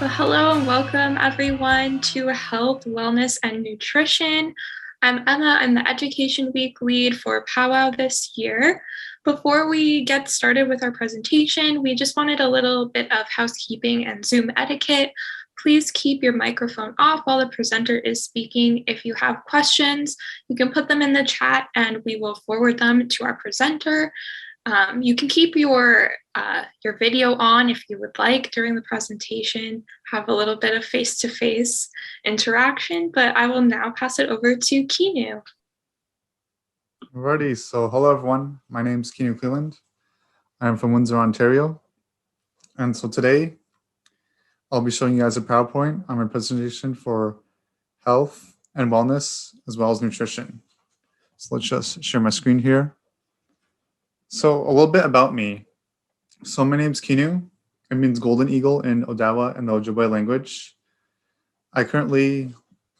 So hello and welcome everyone to Health, Wellness, and Nutrition. I'm Emma. I'm the Education Week lead for Powwow this year. Before we get started with our presentation, we just wanted a little bit of housekeeping and Zoom etiquette. Please keep your microphone off while the presenter is speaking. If you have questions, you can put them in the chat and we will forward them to our presenter. You can keep your video on if you would like during the presentation, have a little bit of face-to-face interaction, but I will now pass it over to Kiniw. Alrighty, so hello everyone. My name is Kiniw Cleland. I'm from Windsor, Ontario. And so today, I'll be showing you guys a PowerPoint on my presentation for health and wellness, as well as nutrition. So let's just share my screen here. So a little bit about me. So my name's Kiniw. It means golden eagle in Odawa and the Ojibwe language.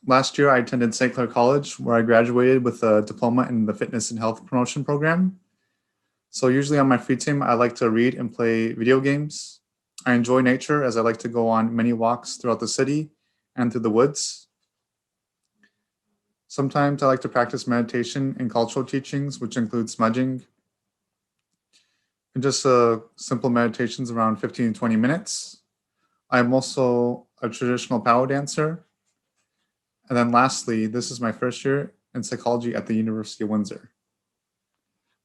Last year I attended St. Clair College, where I graduated with a diploma in the fitness and health promotion program. So usually on my free time, I like to read and play video games. I enjoy nature as I like to go on many walks throughout the city and through the woods. Sometimes I like to practice meditation and cultural teachings, which include smudging, and just simple meditations around 15 to 20 minutes. I'm also a traditional powwow dancer. And then lastly, this is my first year in psychology at the University of Windsor,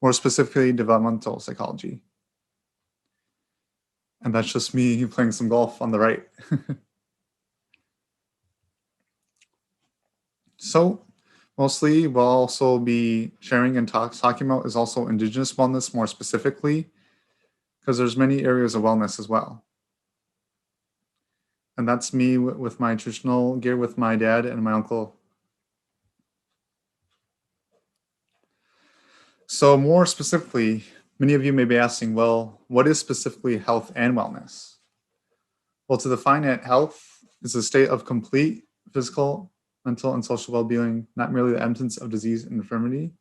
more specifically developmental psychology. And that's just me playing some golf on the right. So mostly we'll also be sharing and talking about is also Indigenous wellness more specifically, because there's many areas of wellness as well. And that's me with my traditional gear with my dad and my uncle. So more specifically, many of you may be asking, well, what is specifically health and wellness? Well, to define it, health is a state of complete physical, mental, and social well-being, not merely the absence of disease and infirmity.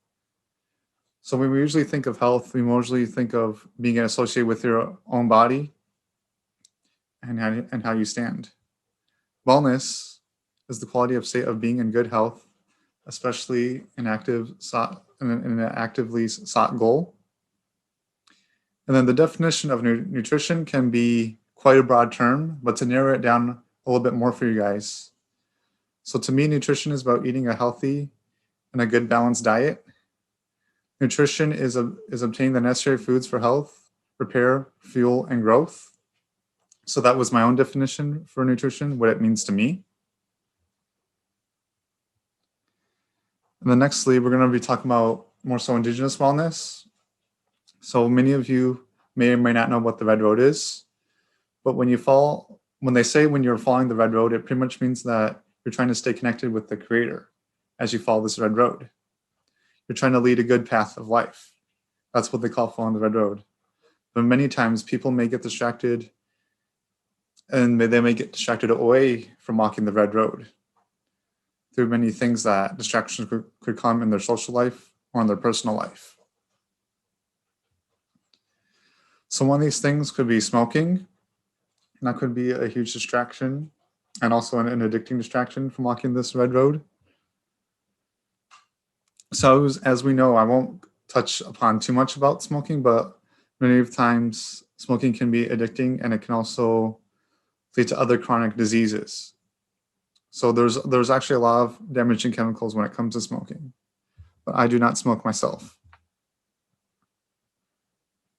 So when we usually think of health, we mostly think of being associated with your own body and how you stand. Wellness is the quality of state of being in good health, especially in an actively sought goal. And then the definition of nutrition can be quite a broad term, but to narrow it down a little bit more for you guys. So to me, nutrition is about eating a healthy and a good balanced diet. Nutrition is obtaining the necessary foods for health, repair, fuel, and growth. So that was my own definition for nutrition, what it means to me. And then nextly, we're going to be talking about more so Indigenous wellness. So many of you may or may not know what the red road is, but when you're following the red road, it pretty much means that you're trying to stay connected with the Creator as you follow this red road. You're trying to lead a good path of life. That's what they call following the red road. But many times people may get distracted, and they may get distracted away from walking the red road through many things that distractions could come in their social life or in their personal life. So one of these things could be smoking, and that could be a huge distraction and also an addicting distraction from walking this red road. So as we know, I won't touch upon too much about smoking, but many times smoking can be addicting, and it can also lead to other chronic diseases. So there's actually a lot of damaging chemicals when it comes to smoking, but I do not smoke myself.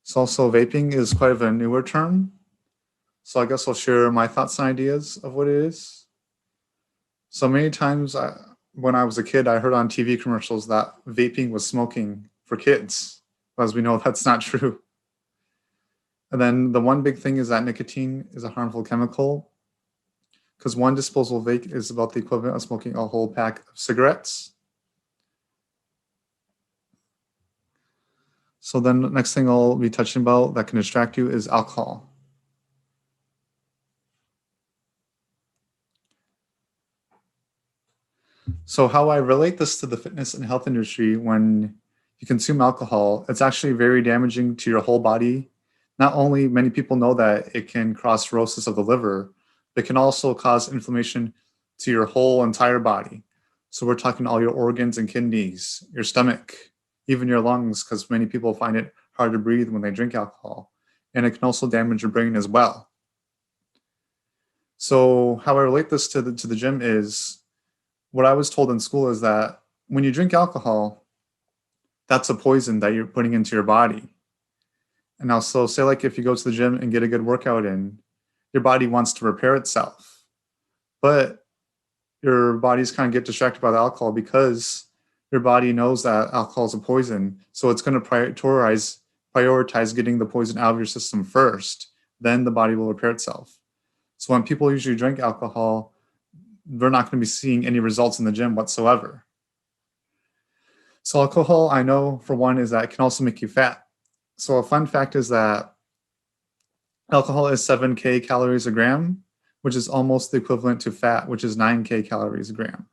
So also vaping is quite of a newer term. So I guess I'll share my thoughts and ideas of what it is. So many times when I was a kid, I heard on TV commercials that vaping was smoking for kids. But as we know, that's not true. And then the one big thing is that nicotine is a harmful chemical, because one disposable vape is about the equivalent of smoking a whole pack of cigarettes. So then the next thing I'll be touching about that can distract you is alcohol. So how I relate this to the fitness and health industry, when you consume alcohol, it's actually very damaging to your whole body. Not only many people know that it can cause cirrhosis of the liver, It can also cause inflammation to your whole entire body. So we're talking all your organs and kidneys, your stomach, even your lungs, because many people find it hard to breathe when they drink alcohol. And it can also damage your brain as well. So how I relate this to the gym is, what I was told in school is that when you drink alcohol, that's a poison that you're putting into your body. And also, say like if you go to the gym and get a good workout in, your body wants to repair itself. But your bodies kind of get distracted by the alcohol because your body knows that alcohol is a poison. So it's going to prioritize getting the poison out of your system first. Then the body will repair itself. So when people usually drink alcohol, they're not going to be seeing any results in the gym whatsoever. So alcohol, I know for one, is that it can also make you fat. So a fun fact is that alcohol is 7K calories a gram, which is almost the equivalent to fat, which is 9K calories a gram.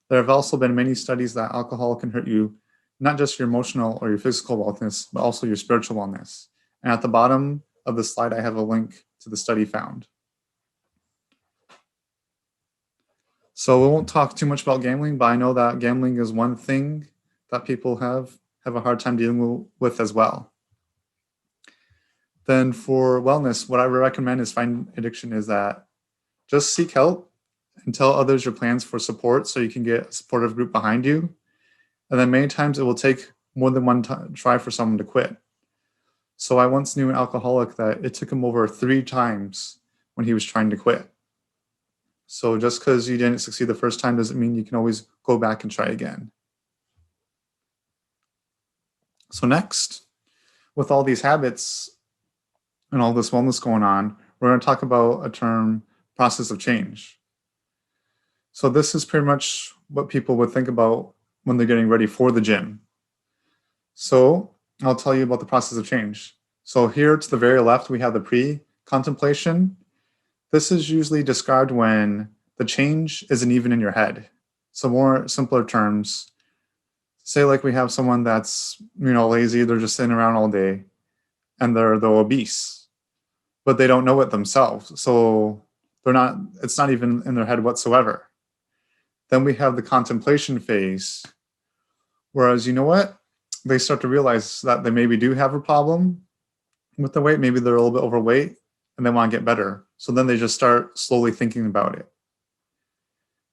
There have also been many studies that alcohol can hurt you, not just your emotional or your physical wellness, but also your spiritual wellness. And at the bottom of the slide, I have a link to the study found. So we won't talk too much about gambling, but I know that gambling is one thing that people have a hard time dealing with as well. Then for wellness, what I would recommend is find addiction is that just seek help and tell others your plans for support so you can get a supportive group behind you. And then many times it will take more than one try for someone to quit. So I once knew an alcoholic that it took him over 3 times when he was trying to quit. So just because you didn't succeed the first time doesn't mean you can always go back and try again. So next, with all these habits and all this wellness going on, we're going to talk about a term, process of change. So this is pretty much what people would think about when they're getting ready for the gym. So I'll tell you about the process of change. So here to the very left, we have the pre-contemplation. This is usually described when the change isn't even in your head. So more simpler terms, say like we have someone that's, lazy, they're just sitting around all day and they're obese, but they don't know it themselves. So it's not even in their head whatsoever. Then we have the contemplation phase, whereas they start to realize that they maybe do have a problem with the weight. Maybe they're a little bit overweight and they want to get better. So then they just start slowly thinking about it.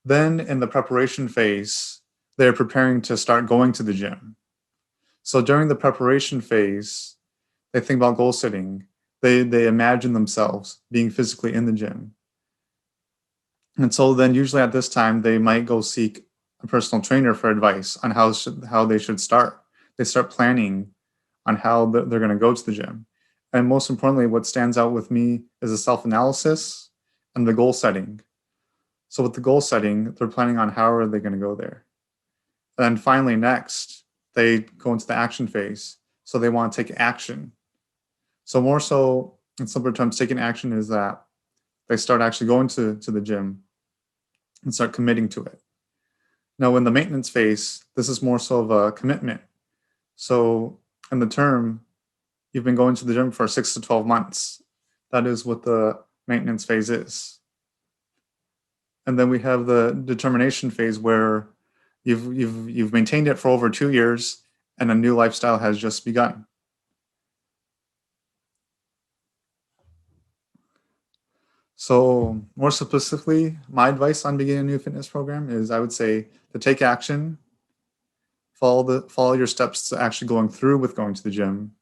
Then in the preparation phase, they're preparing to start going to the gym. So during the preparation phase, they think about goal setting. They imagine themselves being physically in the gym. And so then usually at this time, they might go seek a personal trainer for advice on how they should start. They start planning on how they're going to go to the gym. And most importantly, what stands out with me is the self-analysis and the goal setting. So with the goal setting, they're planning on how are they going to go there. And then finally, next, they go into the action phase. So they want to take action. So more so, in simpler terms, taking action is that they start actually going to the gym and start committing to it. Now, in the maintenance phase, this is more so of a commitment. So in the term, you've been going to the gym for 6 to 12 months. That is what the maintenance phase is. And then we have the determination phase where you've maintained it for over 2 years and a new lifestyle has just begun. So more specifically, my advice on beginning a new fitness program is I would say to take action, follow your steps to actually going through with going to the gym,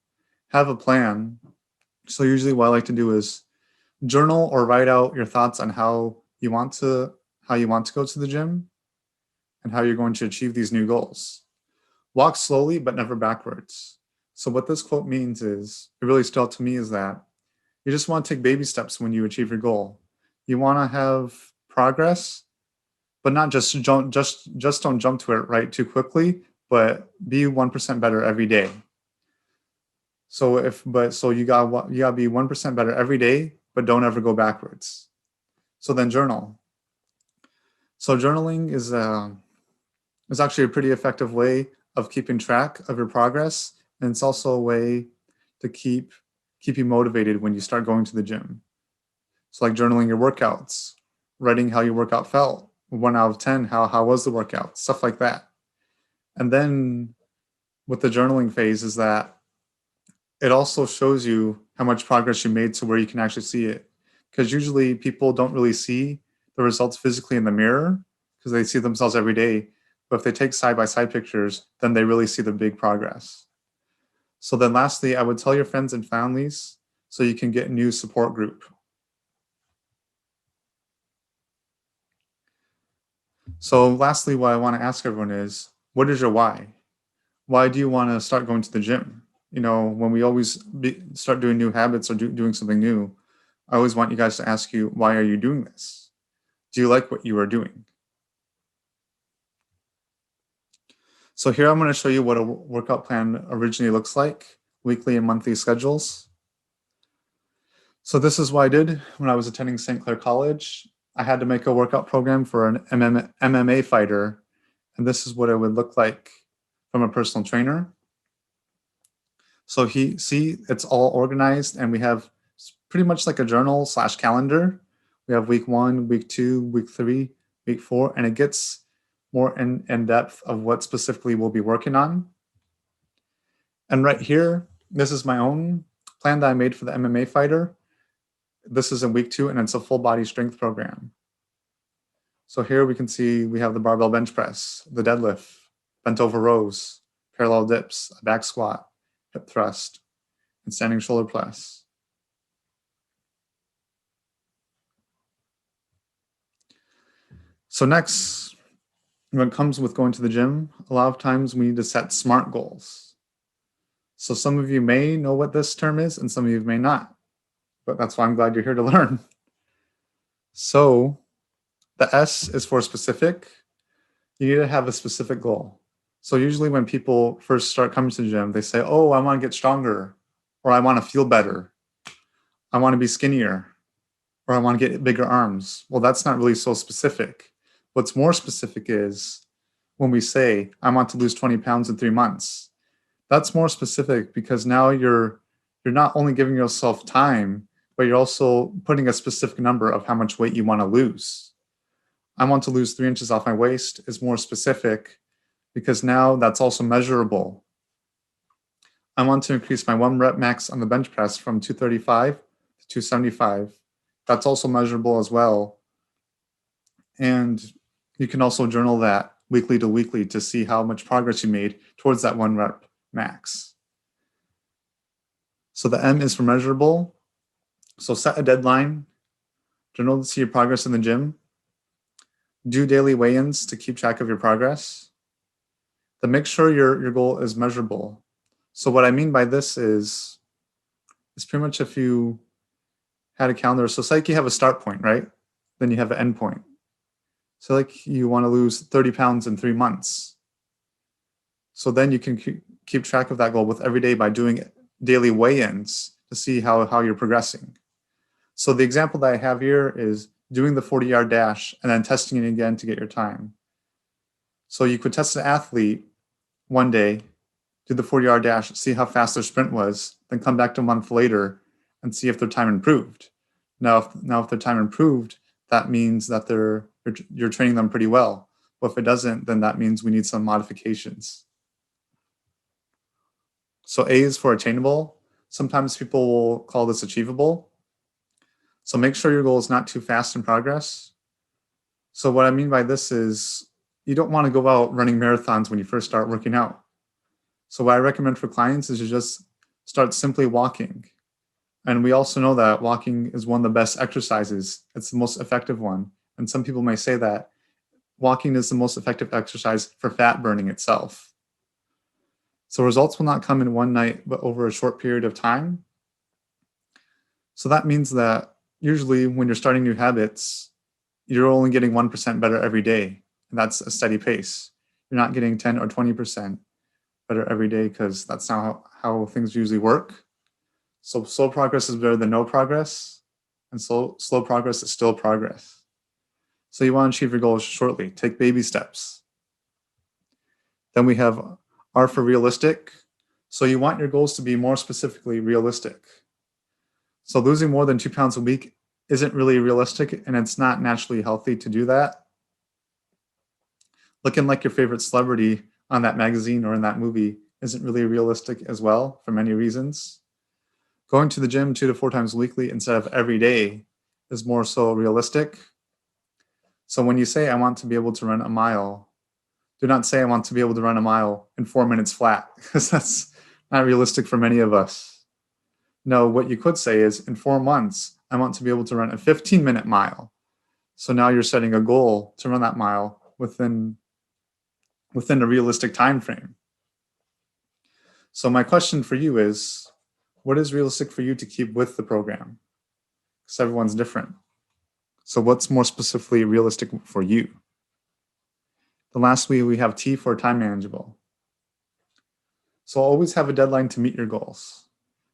have a plan. So usually what I like to do is journal or write out your thoughts on how you want to go to the gym and how you're going to achieve these new goals. Walk slowly, but never backwards. So what this quote means is, it really stood out to me, is that you just want to take baby steps when you achieve your goal. You want to have progress, but not just don't jump to it right too quickly, but be 1% better every day. So you gotta be 1% better every day, but don't ever go backwards. So then journal. So journaling is actually a pretty effective way of keeping track of your progress, and it's also a way to keep you motivated when you start going to the gym. So like journaling your workouts, writing how your workout felt, 1 out of 10, how was the workout, stuff like that. And then with the journaling phase is that it also shows you how much progress you made to where you can actually see it. Because usually people don't really see the results physically in the mirror because they see themselves every day. But if they take side-by-side pictures, then they really see the big progress. So then lastly, I would tell your friends and families so you can get a new support group. So lastly, what I want to ask everyone is, what is your why? Why do you want to start going to the gym? When we always start doing new habits or doing something new, I always want you guys to ask you, why are you doing this? Do you like what you are doing? So here I'm going to show you what a workout plan originally looks like, weekly and monthly schedules. So this is what I did when I was attending St. Clair College. I had to make a workout program for an MMA fighter, and this is what it would look like from a personal trainer. So it's all organized, and we have pretty much like a journal/calendar. We have week 1, week 2, week 3, week 4, and it gets more in depth of what specifically we'll be working on. And right here, this is my own plan that I made for the MMA fighter. This is in week 2, and it's a full body strength program. So here we can see we have the barbell bench press, the deadlift, bent over rows, parallel dips, a back squat, hip thrust, and standing shoulder press. So next, when it comes with going to the gym, a lot of times we need to set SMART goals. So some of you may know what this term is, and some of you may not, but that's why I'm glad you're here to learn. So the S is for specific. You need to have a specific goal. So usually when people first start coming to the gym, they say, oh, I want to get stronger, or I want to feel better. I want to be skinnier, or I want to get bigger arms. Well, that's not really so specific. What's more specific is when we say, I want to lose 20 pounds in 3 months. That's more specific because now you're not only giving yourself time, but you're also putting a specific number of how much weight you want to lose. I want to lose 3 inches off my waist is more specific because now that's also measurable. I want to increase my 1 rep max on the bench press from 235 to 275. That's also measurable as well. And you can also journal that weekly to weekly to see how much progress you made towards that 1 rep max. So the M is for measurable. So set a deadline, journal to see your progress in the gym, do daily weigh-ins to keep track of your progress. Then make sure your goal is measurable. So what I mean by this is pretty much if you had a calendar, so it's like you have a start point, right? Then you have an end point. So like you want to lose 30 pounds in 3 months. So then you can keep track of that goal with every day by doing daily weigh-ins to see how you're progressing. So the example that I have here is doing the 40-yard dash and then testing it again to get your time. So you could test an athlete one day, do the 40-yard dash, see how fast their sprint was, then come back to a month later and see if their time improved. Now if their time improved, that means that you're training them pretty well. But if it doesn't, then that means we need some modifications. So A is for attainable. Sometimes people will call this achievable. So make sure your goal is not too fast in progress. So what I mean by this is you don't want to go out running marathons when you first start working out. So what I recommend for clients is you just start simply walking. And we also know that walking is one of the best exercises. It's the most effective one. And some people may say that walking is the most effective exercise for fat burning itself. So results will not come in one night, but over a short period of time. So that means that usually when you're starting new habits, you're only getting 1% better every day. And that's a steady pace. You're not getting 10 or 20% better every day because that's not how things usually work. So slow progress is better than no progress. And slow progress is still progress. So you want to achieve your goals shortly. Take baby steps. Then we have R for realistic. So you want your goals to be more specifically realistic. So losing more than 2 pounds a week isn't really realistic, and it's not naturally healthy to do that. Looking like your favorite celebrity on that magazine or in that movie isn't really realistic as well for many reasons. Going to the gym 2 to 4 times weekly instead of every day is more so realistic. So when you say I want to be able to run a mile, do not say I want to be able to run a mile in 4 minutes flat, because that's not realistic for many of us. No, what you could say is in 4 months, I want to be able to run a 15-minute mile. So now you're setting a goal to run that mile within a realistic time frame. So my question for you is, what is realistic for you to keep with the program? Because everyone's different. So what's more specifically realistic for you? The last week we have T for time manageable. So always have a deadline to meet your goals.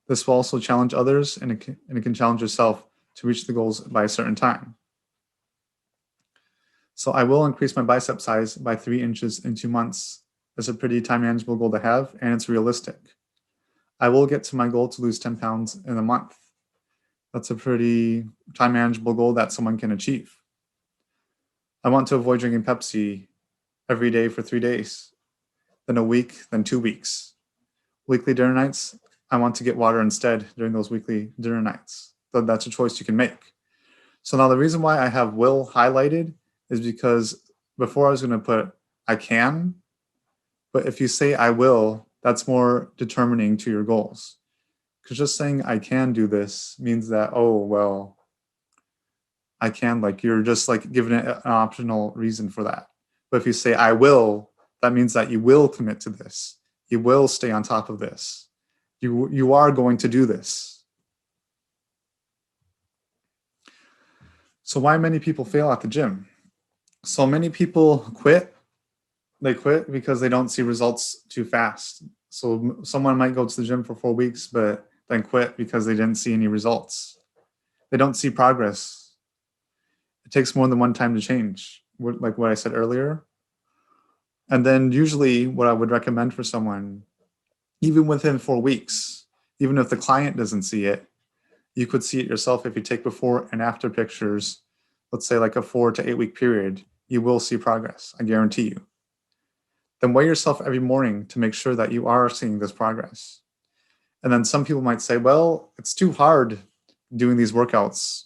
This will also challenge others, and it can challenge yourself to reach the goals by a certain time. So I will increase my bicep size by 3 inches in 2 months. That's a pretty time manageable goal to have, and it's realistic. I will get to my goal to lose 10 pounds in a month. That's a pretty time manageable goal that someone can achieve. I want to avoid drinking Pepsi every day for 3 days, then a week, then 2 weeks. Weekly dinner nights, I want to get water instead during those weekly dinner nights. That's a choice you can make. So now the reason why I have will highlighted is because before I was going to put I can, but if you say I will, that's more determining to your goals. Because just saying I can do this means that, oh, well, I can, like you're just like giving it an optional reason for that. But if you say I will, that means that you will commit to this. You will stay on top of this. You are going to do this. So why many people fail at the gym? So many people quit. They quit because they don't see results too fast. So someone might go to the gym for 4 weeks, but then quit because they didn't see any results. They don't see progress. It takes more than one time to change, like what I said earlier. And then usually what I would recommend for someone, even within 4 weeks, even if the client doesn't see it, you could see it yourself if you take before and after pictures, let's say like a 4 to 8 week period, you will see progress, I guarantee you. Then weigh yourself every morning to make sure that you are seeing this progress. And then some people might say, well, it's too hard doing these workouts,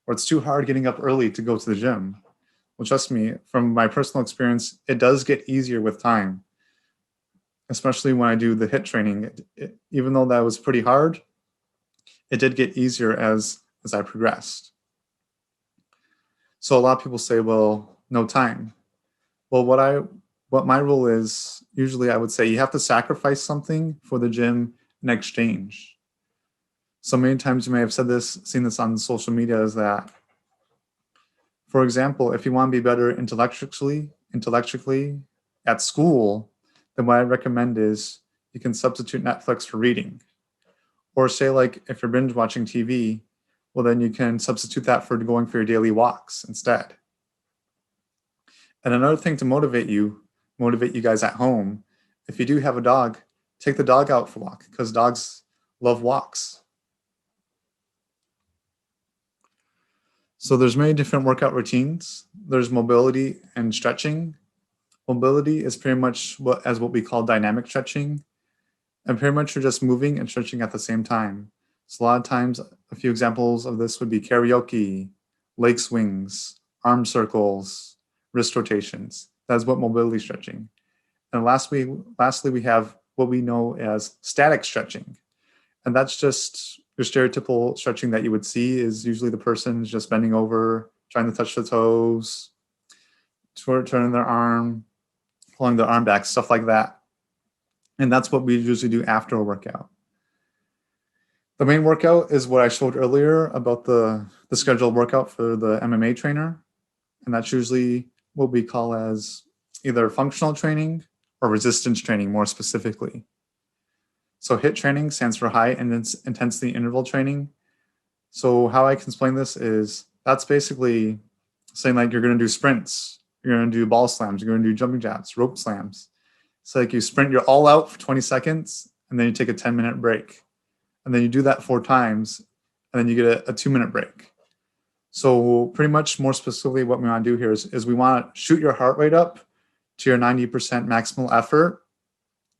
or it's too hard getting up early to go to the gym. Well, trust me, from my personal experience, it does get easier with time, especially when I do the HIIT training. Even though that was pretty hard, it did get easier as I progressed. So a lot of people say, well, no time. Well, what my rule is, usually I would say you have to sacrifice something for the gym in exchange. So many times you may have seen this on social media, is that, for example, if you want to be better intellectually at school, then what I recommend is you can substitute Netflix for reading. Or say like if you're binge watching TV, well then you can substitute that for going for your daily walks instead. And another thing to motivate you guys at home, if you do have a dog, take the dog out for a walk, because dogs love walks. So there's many different workout routines. There's mobility and stretching. Mobility is pretty much what we call dynamic stretching. And pretty much you're just moving and stretching at the same time. So a lot of times, a few examples of this would be karaoke, leg swings, arm circles, wrist rotations. That's what mobility stretching. And lastly, we have what we know as static stretching. And that's just your stereotypical stretching that you would see, is usually the person is just bending over, trying to touch the toes, turning their arm, pulling the arm back, stuff like that. And that's what we usually do after a workout. The main workout is what I showed earlier about the scheduled workout for the MMA trainer. And that's usually what we call as either functional training or resistance training, more specifically. So HIIT training stands for high intensity interval training. So how I can explain this is that's basically saying like you're going to do sprints, you're going to do ball slams, you're going to do jumping jacks, rope slams. So like you sprint, you're all out for 20 seconds, and then you take a 10-minute break. And then you do that 4 times, and then you get a 2-minute break. So pretty much more specifically what we want to do here is we want to shoot your heart rate up to your 90% maximal effort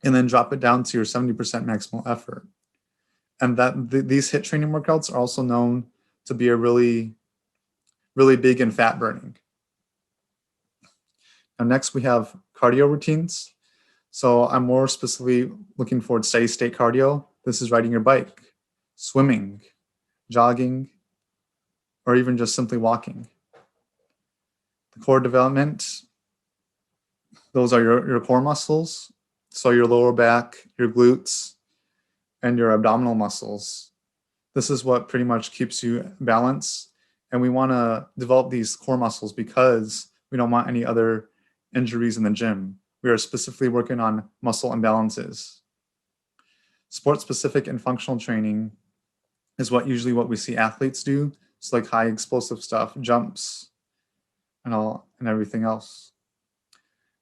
and then drop it down to your 70% maximal effort. And these HIIT training workouts are also known to be a really big in fat burning. Now next we have cardio routines. So I'm more specifically looking for steady state cardio. This is riding your bike, swimming, jogging, or even just simply walking. The core development, those are your core muscles. So your lower back, your glutes, and your abdominal muscles. This is what pretty much keeps you balanced. And we want to develop these core muscles because we don't want any other injuries in the gym. We are specifically working on muscle imbalances. Sport-specific and functional training is usually what we see athletes do. It's like high explosive stuff, jumps, and everything else.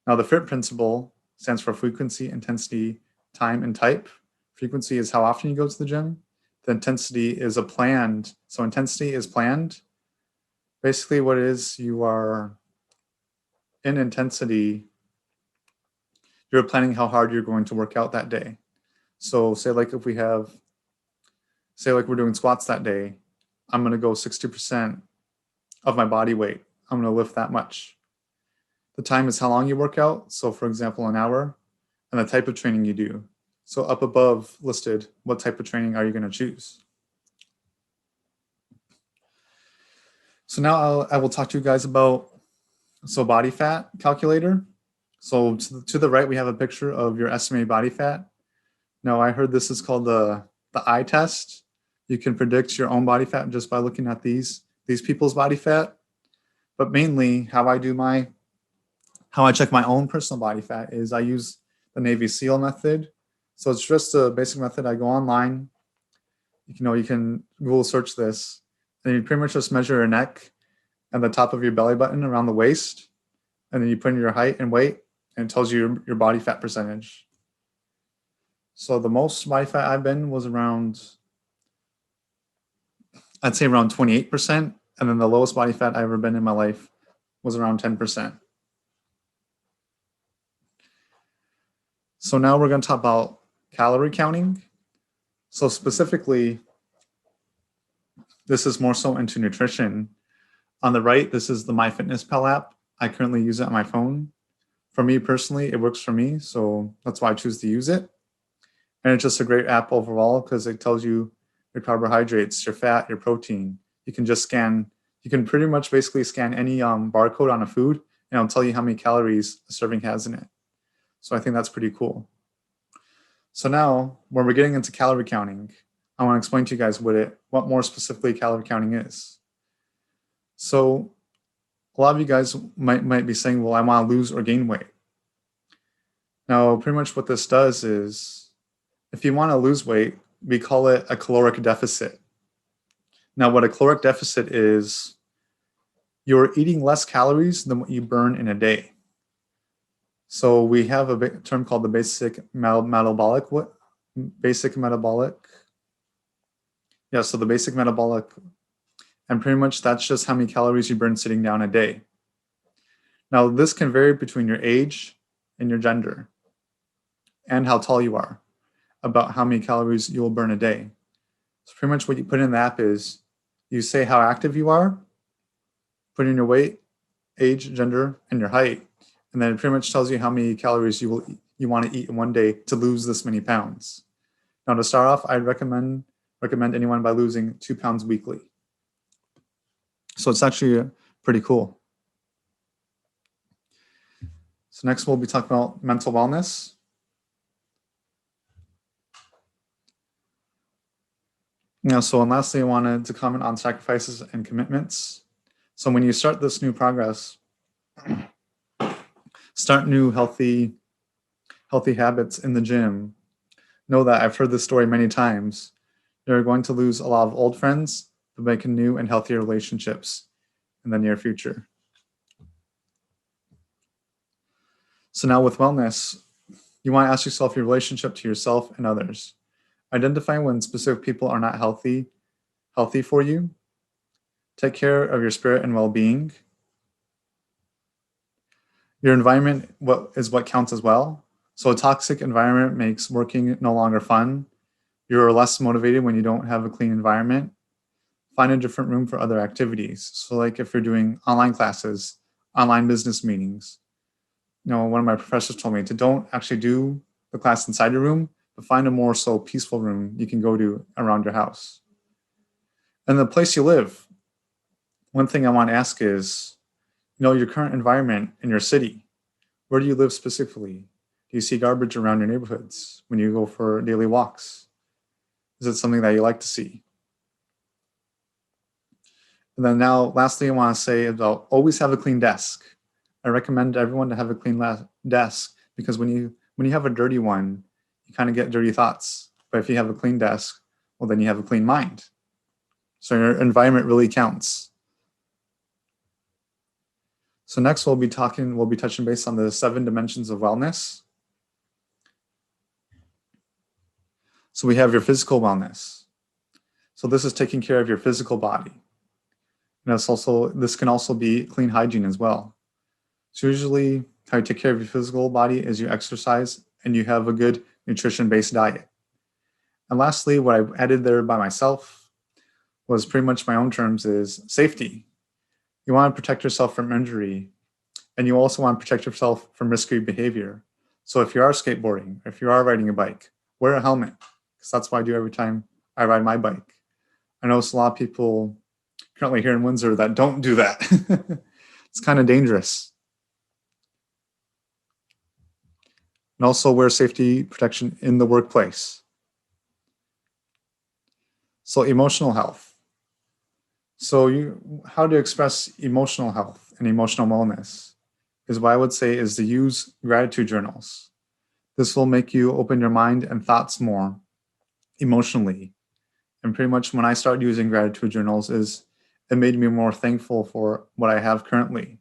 Now the FIT principle stands for frequency, intensity, time, and type. Frequency is how often you go to the gym. The intensity is planned. So intensity is planned. Basically what it is, you are in intensity, you're planning how hard you're going to work out that day. So say like we're doing squats that day, I'm going to go 60% of my body weight. I'm going to lift that much. The time is how long you work out. So for example, an hour, and the type of training you do. So up above listed, what type of training are you going to choose? So now I will talk to you guys about body fat calculator. So to the right, we have a picture of your estimated body fat. Now I heard this is called the eye test. You can predict your own body fat just by looking at these people's body fat. But mainly how I check my own personal body fat is I use the Navy SEAL method. So it's just a basic method. I go online, you can Google search this, and you pretty much just measure your neck and the top of your belly button around the waist. And then you put in your height and weight, and it tells you your body fat percentage. So the most body fat I've been was I'd say around 28%. And then the lowest body fat I've ever been in my life was around 10%. So now we're going to talk about calorie counting. So specifically, this is more so into nutrition. On the right, this is the MyFitnessPal app. I currently use it on my phone. For me personally, it works for me, so that's why I choose to use it. And it's just a great app overall because it tells you your carbohydrates, your fat, your protein. You can pretty much basically scan any barcode on a food, and it'll tell you how many calories a serving has in it. So I think that's pretty cool. So now, when we're getting into calorie counting, I want to explain to you guys what more specifically calorie counting is. So a lot of you guys might be saying, well, I want to lose or gain weight. Now, pretty much what this does is, if you want to lose weight, we call it a caloric deficit. Now, what a caloric deficit is, you're eating less calories than what you burn in a day. So we have a term called the basic metabolic. Yeah, so the basic metabolic, and pretty much that's just how many calories you burn sitting down a day. Now, this can vary between your age and your gender and how tall you are about how many calories you will burn a day. So pretty much what you put in the app is you say how active you are, put in your weight, age, gender, and your height. And then it pretty much tells you how many calories you want to eat in one day to lose this many pounds. Now, to start off, I'd recommend anyone by losing 2 pounds weekly. So it's actually pretty cool. So next we'll be talking about mental wellness. So and lastly, I wanted to comment on sacrifices and commitments. So when you start this new progress, start new healthy habits in the gym, know that I've heard this story many times. You're going to lose a lot of old friends, but make new and healthier relationships in the near future. So now with wellness, you want to ask yourself your relationship to yourself and others. Identify when specific people are not healthy for you. Take care of your spirit and well-being. Your environment is what counts as well. So a toxic environment makes working no longer fun. You're less motivated when you don't have a clean environment. Find a different room for other activities. So like if you're doing online classes, online business meetings, one of my professors told me to don't actually do the class inside your room, but find a more so peaceful room you can go to around your house. And the place you live, one thing I want to ask is, your current environment in your city. Where do you live specifically? Do you see garbage around your neighborhoods when you go for daily walks? Is it something that you like to see? And then now, lastly, I want to say about always have a clean desk. I recommend everyone to have a clean desk because when you have a dirty one, you kind of get dirty thoughts. But if you have a clean desk, well, then you have a clean mind. So your environment really counts. So next we'll be touching base on the 7 dimensions of wellness. So we have your physical wellness. So this is taking care of your physical body. And this can also be clean hygiene as well. So usually how you take care of your physical body is you exercise and you have a good nutrition-based diet. And lastly, what I added there by myself was pretty much my own terms is safety. You want to protect yourself from injury, and you also want to protect yourself from risky behavior. So if you are skateboarding, if you are riding a bike, wear a helmet, because that's what I do every time I ride my bike. I know a lot of people currently here in Windsor that don't do that. It's kind of dangerous. And also wear safety protection in the workplace. So emotional health. So how to express emotional health and emotional wellness is what I would say is to use gratitude journals. This will make you open your mind and thoughts more emotionally. And pretty much when I started using gratitude journals it made me more thankful for what I have currently.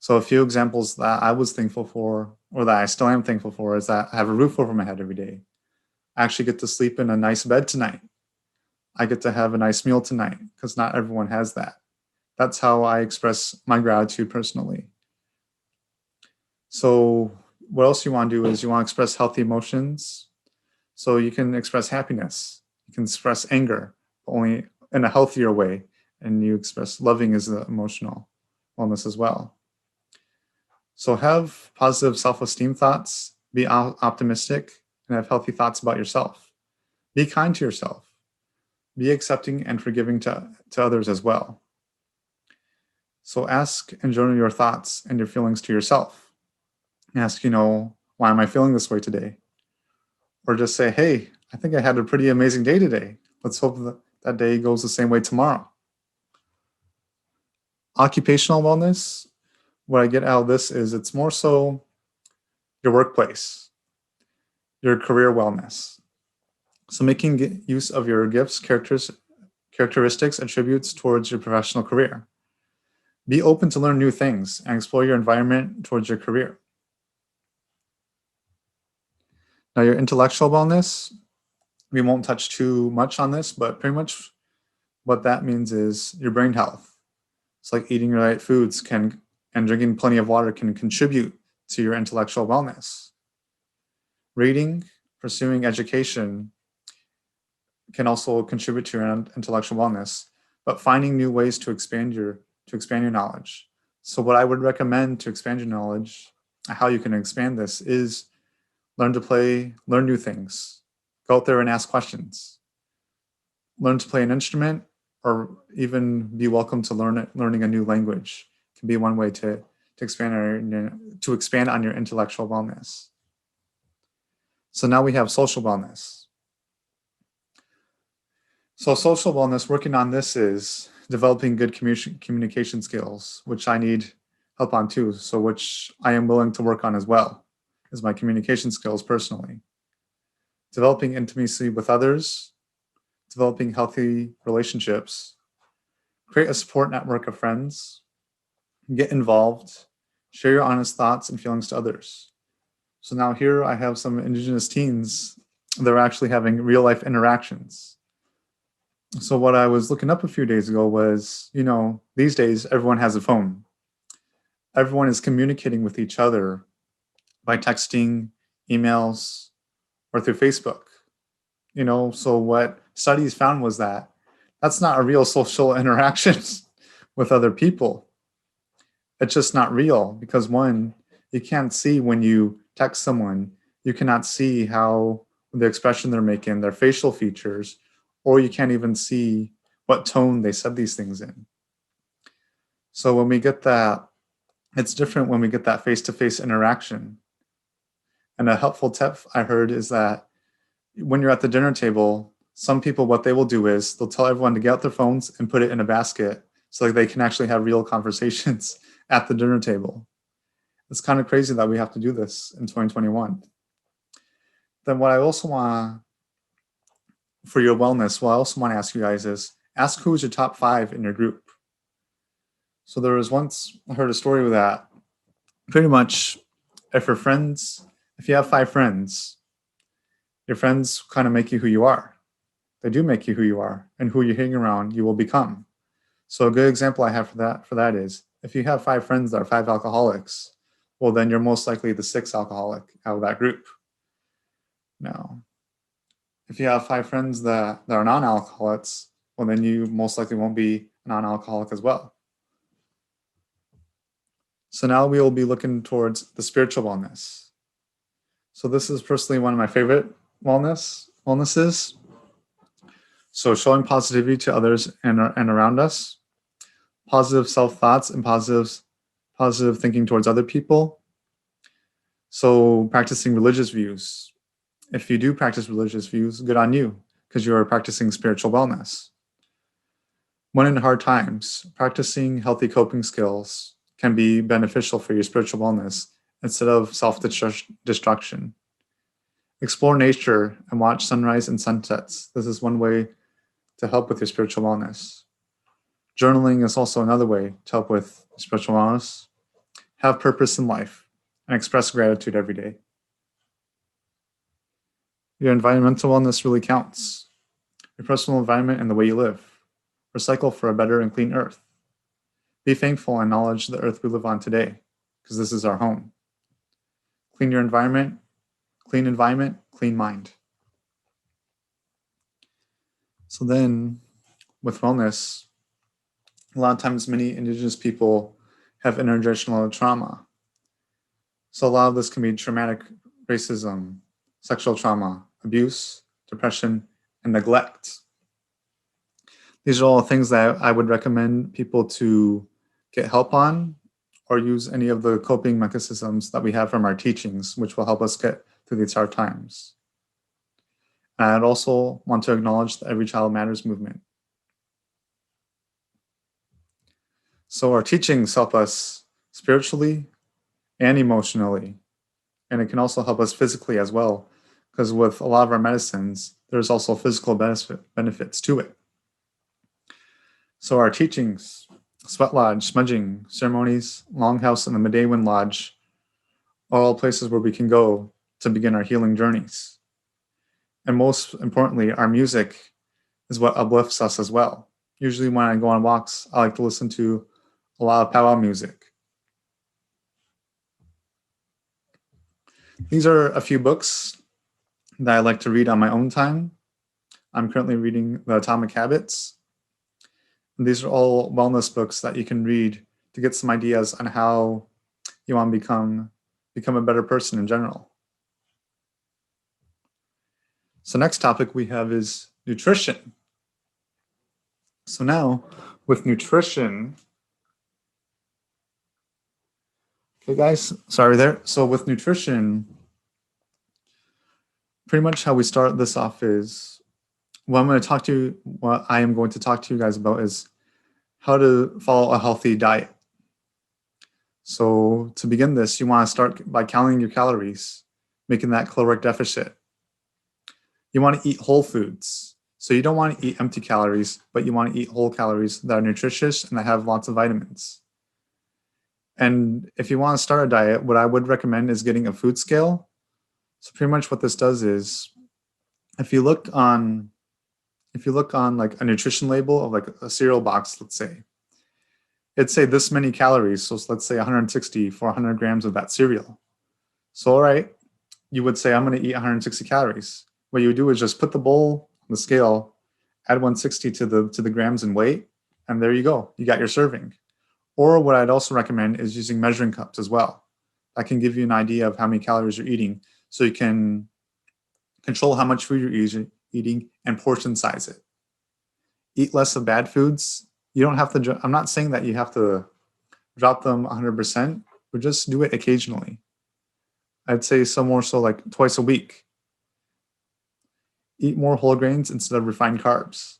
So a few examples that I was thankful for, or that I still am thankful for, is that I have a roof over my head every day. I actually get to sleep in a nice bed tonight. I get to have a nice meal tonight, because not everyone has that. That's how I express my gratitude personally. So what else you want to do is you want to express healthy emotions. So you can express happiness. You can express anger, only in a healthier way. And you express loving as the emotional wellness as well. So have positive self-esteem thoughts, be optimistic, and have healthy thoughts about yourself. Be kind to yourself. Be accepting and forgiving to others as well. So ask and journal your thoughts and your feelings to yourself. Ask, why am I feeling this way today? Or just say, hey, I think I had a pretty amazing day today. Let's hope that day goes the same way tomorrow. Occupational wellness, what I get out of this is it's more so your workplace, your career wellness. So making use of your gifts, characteristics, attributes towards your professional career. Be open to learn new things and explore your environment towards your career. Now your intellectual wellness, we won't touch too much on this, but pretty much what that means is your brain health. It's like eating the right foods and drinking plenty of water can contribute to your intellectual wellness. Reading, pursuing education can also contribute to your intellectual wellness, but finding new ways to expand your knowledge. So what I would recommend to expand your knowledge, how you can expand this, is learn to play, learn new things, go out there and ask questions, learn to play an instrument, or even be welcome to learning a new language. Can be one way to expand on your intellectual wellness. So now we have social wellness. So social wellness, working on this is developing good communication skills, which I need help on too. So which I am willing to work on as well, is my communication skills personally. Developing intimacy with others, developing healthy relationships, create a support network of friends, get involved, share your honest thoughts and feelings to others. So now here I have some Indigenous teens that are actually having real life interactions. So what I was looking up a few days ago was, these days everyone has a phone. Everyone is communicating with each other by texting, emails, or through Facebook. So what studies found was that that's not a real social interaction with other people. It's just not real because one, you can't see when you text someone, you cannot see how the expression they're making, their facial features, or you can't even see what tone they said these things in. So when we get that, it's different when we get that face-to-face interaction. And a helpful tip I heard is that when you're at the dinner table, some people, what they will do is they'll tell everyone to get out their phones and put it in a basket so that they can actually have real conversations at the dinner table. It's kind of crazy that we have to do this in 2021. Then what I also want for your wellness, what I also want to ask you guys is ask who's your top 5 in your group. So there was once, I heard a story with that. Pretty much, if you have 5 friends, your friends kind of make you who you are. They do make you who you are, and who you're hanging around, you will become. So a good example I have for that is if you have 5 friends that are 5 alcoholics, well, then you're most likely the 6th alcoholic out of that group. Now, if you have 5 friends that are non-alcoholics, well, then you most likely won't be a non-alcoholic as well. So now we will be looking towards the spiritual wellness. So this is personally one of my favorite wellnesses. So showing positivity to others and around us, positive self-thoughts and positive thinking towards other people. So practicing religious views. If you do practice religious views, good on you, because you are practicing spiritual wellness. When in hard times, practicing healthy coping skills can be beneficial for your spiritual wellness instead of self-destruction. Explore nature and watch sunrise and sunsets. This is one way to help with your spiritual wellness. Journaling is also another way to help with spiritual wellness. Have purpose in life and express gratitude every day. Your environmental wellness really counts. Your personal environment and the way you live. Recycle for a better and clean earth. Be thankful and acknowledge the earth we live on today, because this is our home. Clean your environment, clean mind. So then, with wellness, a lot of times many Indigenous people have intergenerational trauma. So a lot of this can be traumatic racism, sexual trauma, abuse, depression, and neglect. These are all things that I would recommend people to get help on or use any of the coping mechanisms that we have from our teachings, which will help us get through these hard times. And I'd also want to acknowledge the Every Child Matters movement. So our teachings help us spiritually and emotionally, and it can also help us physically as well, because with a lot of our medicines, there's also physical benefits to it. So our teachings, Sweat Lodge, smudging, ceremonies, Longhouse, and the Midday Wind Lodge are all places where we can go to begin our healing journeys. And most importantly, our music is what uplifts us as well. Usually when I go on walks, I like to listen to a lot of powwow music. These are a few books that I like to read on my own time. I'm currently reading The Atomic Habits. And these are all wellness books that you can read to get some ideas on how you want to become a better person in general. So next topic we have is nutrition. So now with nutrition, okay guys, sorry there. So with nutrition, pretty much how we start this off is what I am going to talk to you guys about is how to follow a healthy diet. So to begin this, you want to start by counting your calories, making that caloric deficit. You want to eat whole foods. So you don't want to eat empty calories, but you want to eat whole calories that are nutritious and that have lots of vitamins. And if you want to start a diet, what I would recommend is getting a food scale. So pretty much what this does is, if you look on if you look on like a nutrition label of like a cereal box, let's say, it'd say this many calories. So let's say 160 for 100 grams of that cereal. So, all right, you would say, I'm going to eat 160 calories. What you would do is just put the bowl on the scale, add 160 to the grams in weight, and there you go. You got your serving. Or what I'd also recommend is using measuring cups as well. That can give you an idea of how many calories you're eating, so you can control how much food you're eating and portion size it. Eat less of bad foods. You don't have to, I'm not saying that you have to drop them 100%, but just do it occasionally. I'd say some more so like twice a week. Eat more whole grains instead of refined carbs.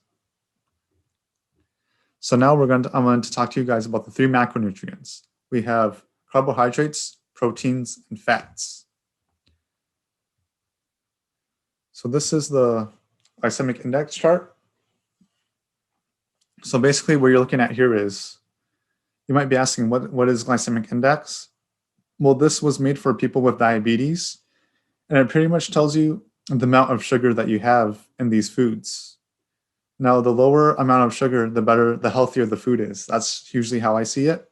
So now I'm going to talk to you guys about the 3 macronutrients. We have carbohydrates, proteins, and fats. So this is the glycemic index chart. So basically what you're looking at here is, you might be asking, what is glycemic index? Well, this was made for people with diabetes, and it pretty much tells you the amount of sugar that you have in these foods. Now, the lower amount of sugar, the better, the healthier the food is. That's usually how I see it.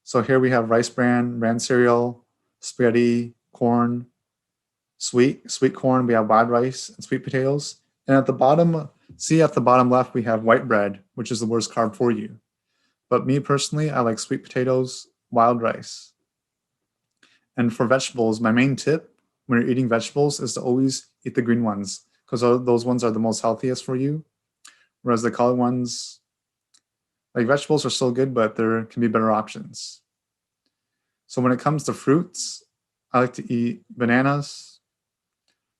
So here we have rice bran cereal, spaghetti, corn, sweet corn. We have wild rice and sweet potatoes. And at the bottom, see at the bottom left, we have white bread, which is the worst carb for you. But me personally, I like sweet potatoes, wild rice. And for vegetables, my main tip when you're eating vegetables is to always eat the green ones, because those ones are the most healthiest for you. Whereas the colored ones, like vegetables are still good, but there can be better options. So when it comes to fruits, I like to eat bananas.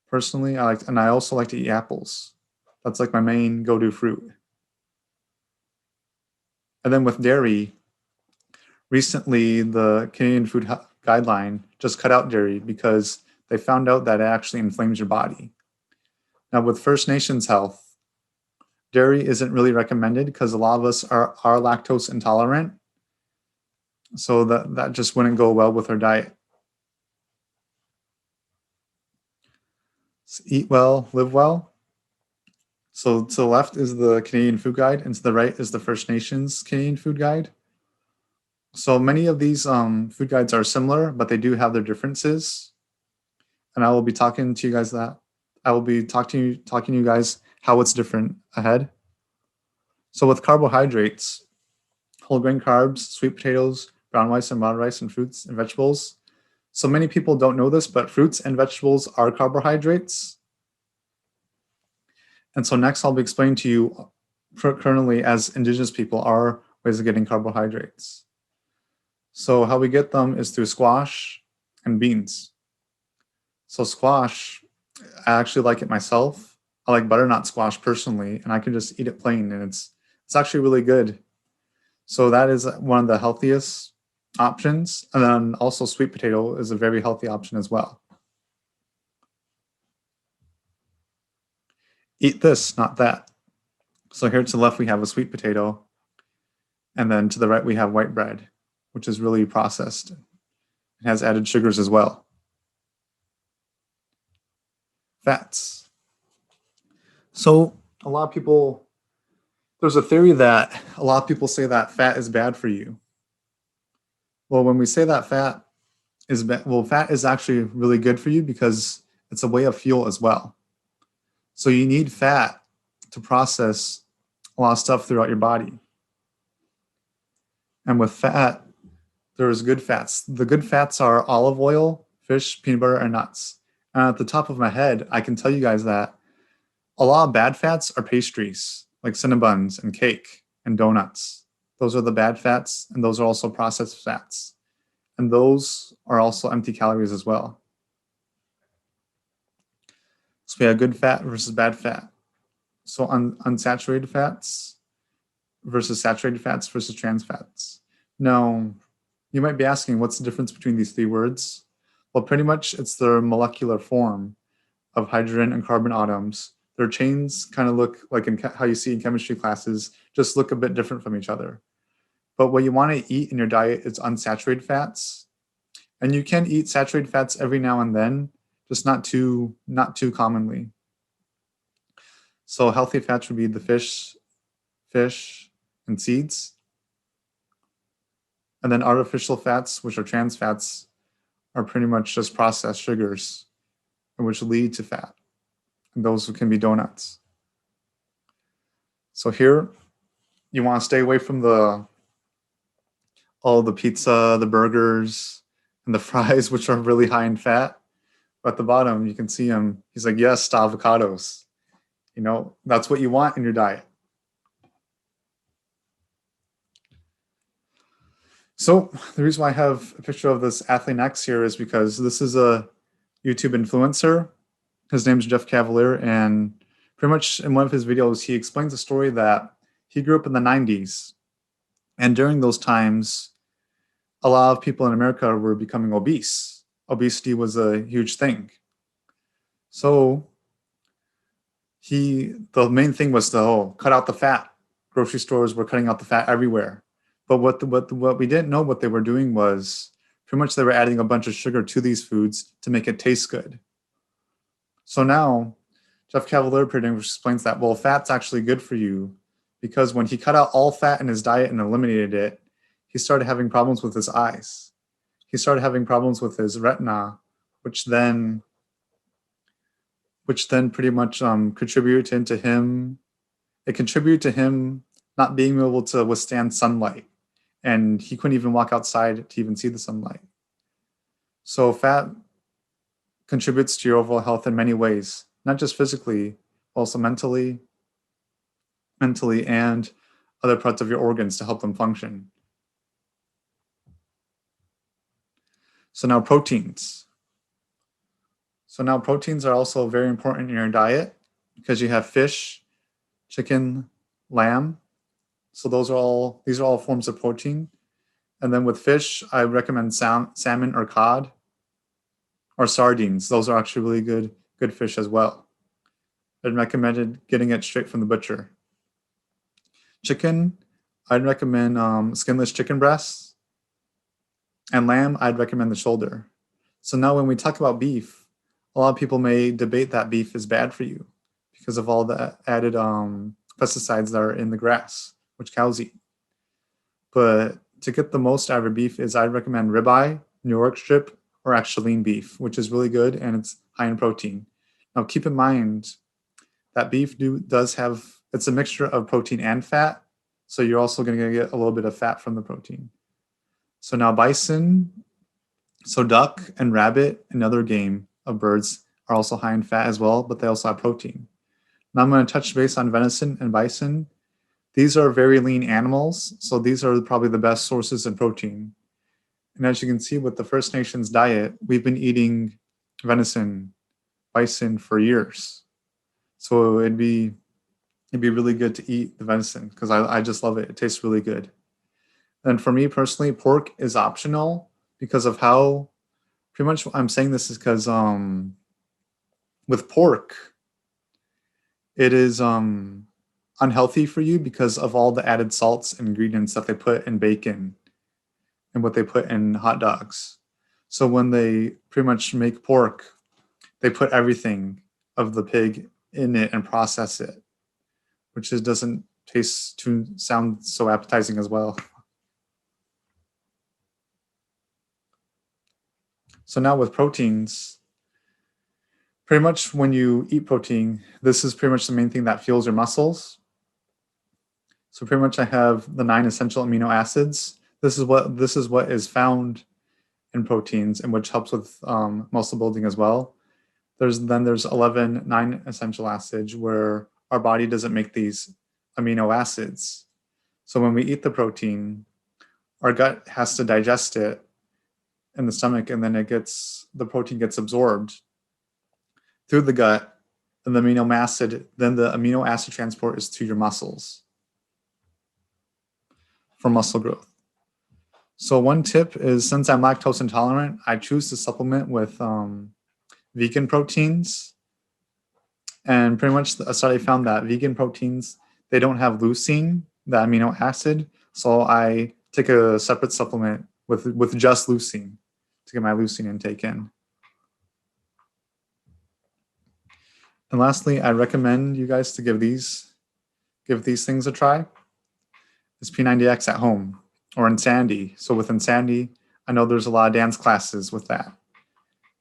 Personally, and I also like to eat apples. That's like my main go-to fruit. And then with dairy, recently the Canadian Food Guideline just cut out dairy because they found out that it actually inflames your body. Now with First Nations health, dairy isn't really recommended because a lot of us are lactose intolerant. So that just wouldn't go well with our diet. So eat well, live well. So to the left is the Canadian Food Guide, and to the right is the First Nations Canadian Food Guide. So many of these food guides are similar, but they do have their differences. And I will be talking to you guys talking to you guys how it's different ahead. So with carbohydrates, whole grain carbs, sweet potatoes, brown rice and wild rice, and fruits and vegetables. So many people don't know this, but fruits and vegetables are carbohydrates. And so next I'll be explaining to you currently as Indigenous people our ways of getting carbohydrates. So how we get them is through squash and beans. So squash, I actually like it myself. I like butternut squash personally, and I can just eat it plain, and it's actually really good. So that is one of the healthiest options. And then also sweet potato is a very healthy option as well. Eat this, not that. So here to the left, we have a sweet potato. And then to the right, we have white bread, which is really processed. It has added sugars as well. Fats. So a lot of people, there's a theory that a lot of people say that fat is bad for you. Well, when we say that fat is bad, fat is actually really good for you because it's a way of fuel as well. So you need fat to process a lot of stuff throughout your body. And with fat, there's good fats. The good fats are olive oil, fish, peanut butter, and nuts. And at the top of my head, I can tell you guys that a lot of bad fats are pastries, like Cinnabons and cake and donuts. Those are the bad fats, and those are also processed fats. And those are also empty calories as well. So we have good fat versus bad fat. So unsaturated fats versus saturated fats versus trans fats. Now, you might be asking, what's the difference between these 3 words? Well, pretty much it's their molecular form of hydrogen and carbon atoms. Their chains kind of look like how you see in chemistry classes, just look a bit different from each other. But what you want to eat in your diet is unsaturated fats. And you can eat saturated fats every now and then, just not too commonly. So healthy fats would be the fish, and seeds. And then artificial fats, which are trans fats, are pretty much just processed sugars, which lead to fat. And those can be donuts. So here, you want to stay away from all the pizza, the burgers, and the fries, which are really high in fat. But at the bottom, you can see him. He's like, yes, to avocados. That's what you want in your diet. So the reason why I have a picture of this athlete next here is because this is a YouTube influencer. His name's Jeff Cavaliere, and pretty much in one of his videos, he explains a story that he grew up in the 90s. And during those times, a lot of people in America were becoming obese. Obesity was a huge thing. So the main thing was to cut out the fat. Grocery stores were cutting out the fat everywhere. But what we didn't know what they were doing was pretty much they were adding a bunch of sugar to these foods to make it taste good. So now Jeff Cavaliere pretty much explains that, well, fat's actually good for you, because when he cut out all fat in his diet and eliminated it, he started having problems with his eyes. He started having problems with his retina, which then pretty much contributed to him. It contributed to him not being able to withstand sunlight, and he couldn't even walk outside to even see the sunlight. So fat contributes to your overall health in many ways, not just physically, also mentally, and other parts of your organs to help them function. So now proteins. Proteins are also very important in your diet because you have fish, chicken, lamb. So these are all forms of protein. And then with fish, I recommend salmon or cod or sardines. Those are actually really good fish as well. I'd recommend getting it straight from the butcher. Chicken, I'd recommend skinless chicken breasts. And lamb, I'd recommend the shoulder. So now when we talk about beef, a lot of people may debate that beef is bad for you because of all the added pesticides that are in the grass, which cows eat. But to get the most out of beef I'd recommend ribeye, New York strip, or extra lean beef, which is really good and it's high in protein. Now keep in mind that beef does have, it's a mixture of protein and fat, so you're also going to get a little bit of fat from the protein. So now bison, so duck and rabbit, another game of birds, are also high in fat as well, but they also have protein. Now I'm going to touch base on venison and bison. These are very lean animals, so these are probably the best sources of protein. And as you can see with the First Nations diet, we've been eating venison, bison for years. So it'd be really good to eat the venison because I just love it. It tastes really good. And for me personally, pork is optional because of how, pretty much I'm saying this is because with pork, it is unhealthy for you because of all the added salts and ingredients that they put in bacon and what they put in hot dogs. So when they pretty much make pork, they put everything of the pig in it and process it, which just doesn't sound so appetizing as well. So now with proteins, pretty much when you eat protein, this is pretty much the main thing that fuels your muscles. So pretty much I have the 9 essential amino acids. This is what is found in proteins and which helps with muscle building as well. There's 11 non-essential acids where our body doesn't make these amino acids. So when we eat the protein, our gut has to digest it in the stomach, and then the protein gets absorbed through the gut, and the amino acid transport is to your muscles for muscle growth. So one tip is, since I'm lactose intolerant, I choose to supplement with vegan proteins. And pretty much a study found that vegan proteins, they don't have leucine, the amino acid. So I take a separate supplement with just leucine to get my leucine intake in. And lastly, I recommend you guys to give these things a try. Is P90X at home or Insanity. So with Insanity, I know there's a lot of dance classes with that.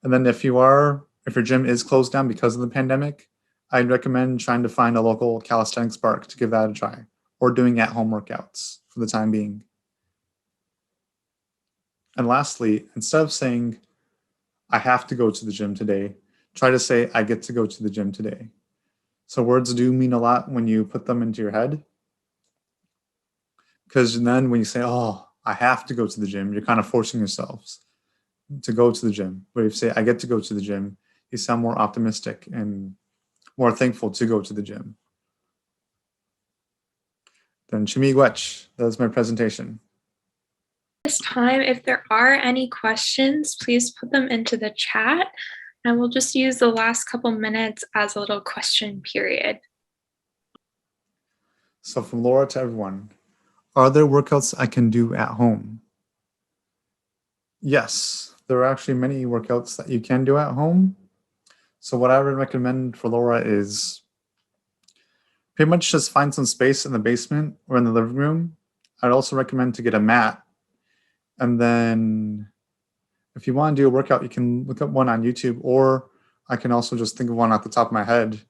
And then if your gym is closed down because of the pandemic, I'd recommend trying to find a local calisthenics park to give that a try, or doing at-home workouts for the time being. And lastly, instead of saying, I have to go to the gym today, try to say, I get to go to the gym today. So words do mean a lot when you put them into your head. Because then when you say, oh, I have to go to the gym, you're kind of forcing yourselves to go to the gym. But if you say, I get to go to the gym, you sound more optimistic and more thankful to go to the gym. Then Chimigwech, that was my presentation. This time, if there are any questions, please put them into the chat, and we'll just use the last couple minutes as a little question period. So from Laura to everyone, are there workouts I can do at home? Yes, there are actually many workouts that you can do at home. So what I would recommend for Laura is pretty much just find some space in the basement or in the living room. I'd also recommend to get a mat. And then if you want to do a workout, you can look up one on YouTube, or I can also just think of one off the top of my head.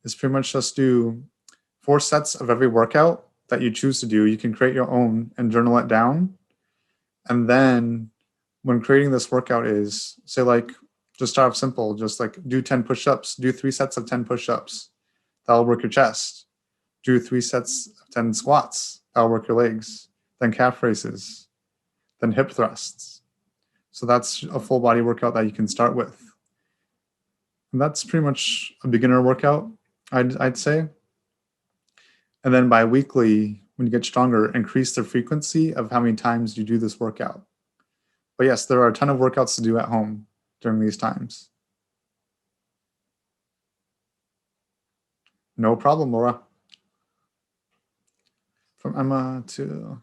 It's pretty much just do 4 sets of every workout that you choose to do. You can create your own and journal it down. And then when creating this workout is, say like, just start off simple, just like do 10 push-ups, do 3 sets of 10 push-ups. That'll work your chest. Do 3 sets of 10 squats. That'll work your legs. Then calf raises. Then hip thrusts. So that's a full body workout that you can start with. And that's pretty much a beginner workout, I'd say. And then bi-weekly, when you get stronger, increase the frequency of how many times you do this workout. But yes, there are a ton of workouts to do at home during these times. No problem, Laura. From Emma to,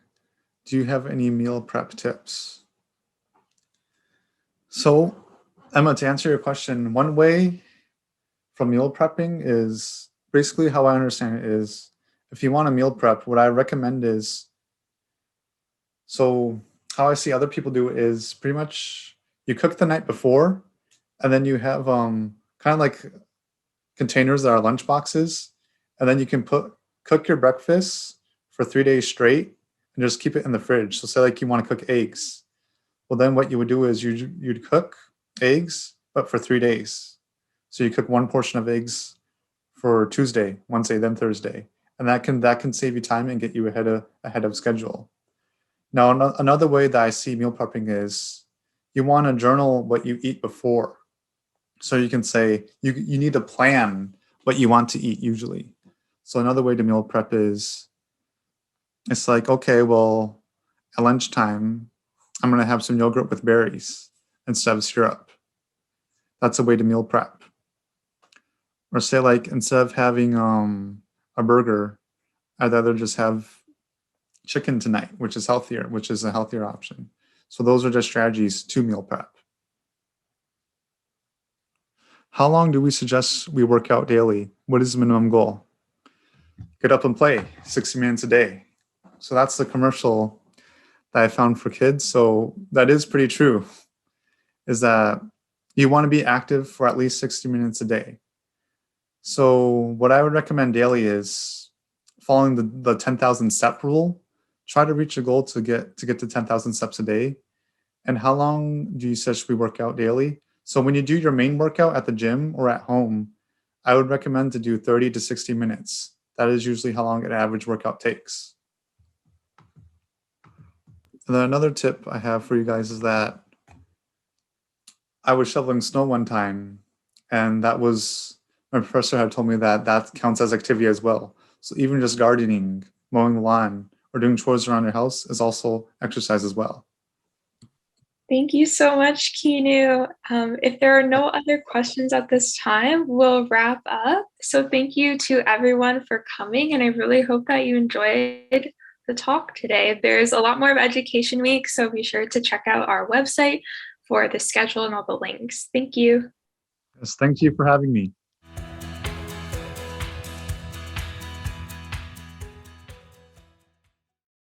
do you have any meal prep tips? So, Emma, to answer your question, one way from meal prepping is basically how I understand it is, if you want a meal prep, what I recommend is, so how I see other people do it is pretty much you cook the night before, and then you have kind of like containers that are lunch boxes, and then you can cook your breakfast for 3 days straight and just keep it in the fridge. So say like you want to cook eggs. Well, then what you would do is you'd cook eggs, but for 3 days. So you cook one portion of eggs for Tuesday, Wednesday, then Thursday. And that can save you time and get you ahead of schedule. Now, another way that I see meal prepping is you want to journal what you eat before. So you can say you need to plan what you want to eat usually. So another way to meal prep is, it's like, okay, well, at lunchtime, I'm going to have some yogurt with berries instead of syrup. That's a way to meal prep. Or say like, instead of having a burger, I'd rather just have chicken tonight, which is a healthier option. So those are just strategies to meal prep. How long do we suggest we work out daily? What is the minimum goal? Get up and play 60 minutes a day. So that's the commercial that I found for kids. So that is pretty true, is that you want to be active for at least 60 minutes a day. So what I would recommend daily is following the 10,000 step rule. Try to reach a goal to get to 10,000 steps a day. And how long do you suggest we work out daily? So when you do your main workout at the gym or at home, I would recommend to do 30 to 60 minutes. That is usually how long an average workout takes. And then another tip I have for you guys is that I was shoveling snow one time, and my professor had told me that counts as activity as well. So even just gardening, mowing the lawn, or doing chores around your house is also exercise as well. Thank you so much, Kiniw. If there are no other questions at this time, we'll wrap up. So thank you to everyone for coming, and I really hope that you enjoyed the talk today. There's a lot more of Education Week, so be sure to check out our website for the schedule and all the links. Thank you. Yes, thank you for having me.